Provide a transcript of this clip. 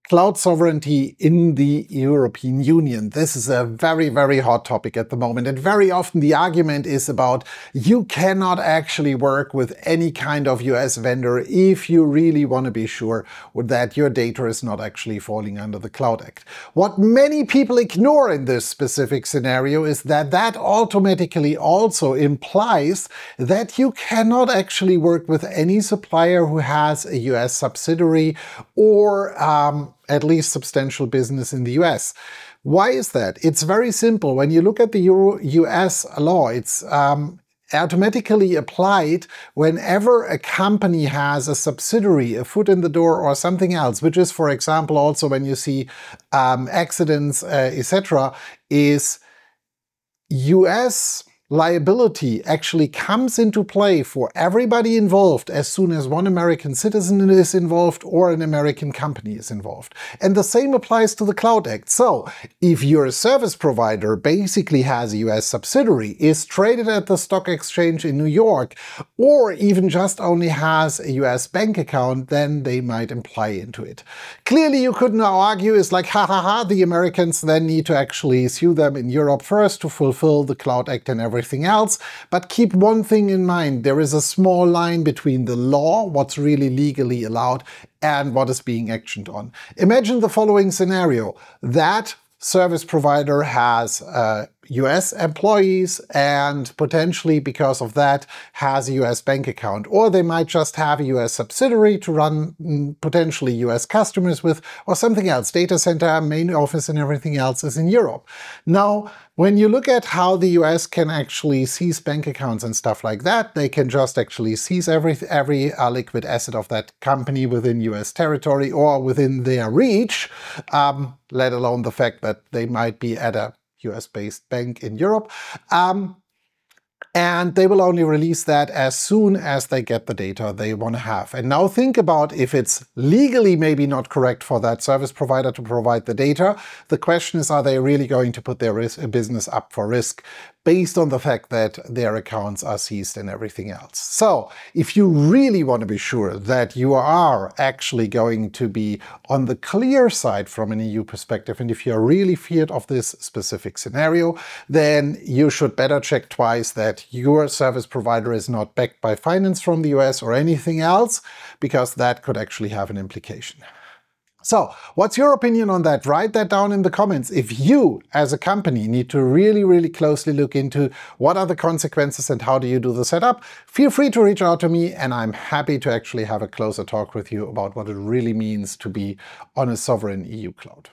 Cloud sovereignty in the European Union. This is a very, very hot topic at the moment, and very often the argument is about you cannot actually work with any kind of US vendor if you really want to be sure that your data is not actually falling under the Cloud Act. What many people ignore in this specific scenario is that that automatically also implies that you cannot actually work with any supplier who has a US subsidiary or at least substantial business in the US. Why is that? It's very simple. When you look at the US law, it's automatically applied whenever a company has a subsidiary, a foot in the door or something else, which is, for example, also when you see accidents, etc., is US liability actually comes into play for everybody involved as soon as one American citizen is involved or an American company is involved. And the same applies to the Cloud Act. So if your service provider basically has a US subsidiary, is traded at the stock exchange in New York, or even just only has a US bank account, then they might imply into it. Clearly you could now argue is like, the Americans then need to actually sue them in Europe first to fulfill the Cloud Act and everything else, but keep one thing in mind: there is a small line between the law, what's really legally allowed, and what is being actioned on. Imagine the following scenario: that service provider has US employees and potentially because of that has a US bank account, or they might just have a US subsidiary to run potentially US customers with, or something else. Data center, main office and everything else is in Europe. Now, when you look at how the US can actually seize bank accounts and stuff like that, they can just actually seize every liquid asset of that company within US territory or within their reach, let alone the fact that they might be at a US-based bank in Europe. And they will only release that as soon as they get the data they want to have. And now think about if it's legally maybe not correct for that service provider to provide the data. The question is, are they really going to put their business up for risk based on the fact that their accounts are seized and everything else? So if you really want to be sure that you are actually going to be on the clear side from an EU perspective, and if you're really feared of this specific scenario, then you should better check twice that your service provider is not backed by finance from the US or anything else, because that could actually have an implication. So, what's your opinion on that? Write that down in the comments. If you, as a company, need to really closely look into what are the consequences and how do you do the setup, feel free to reach out to me, and I'm happy to actually have a closer talk with you about what it really means to be on a sovereign EU cloud.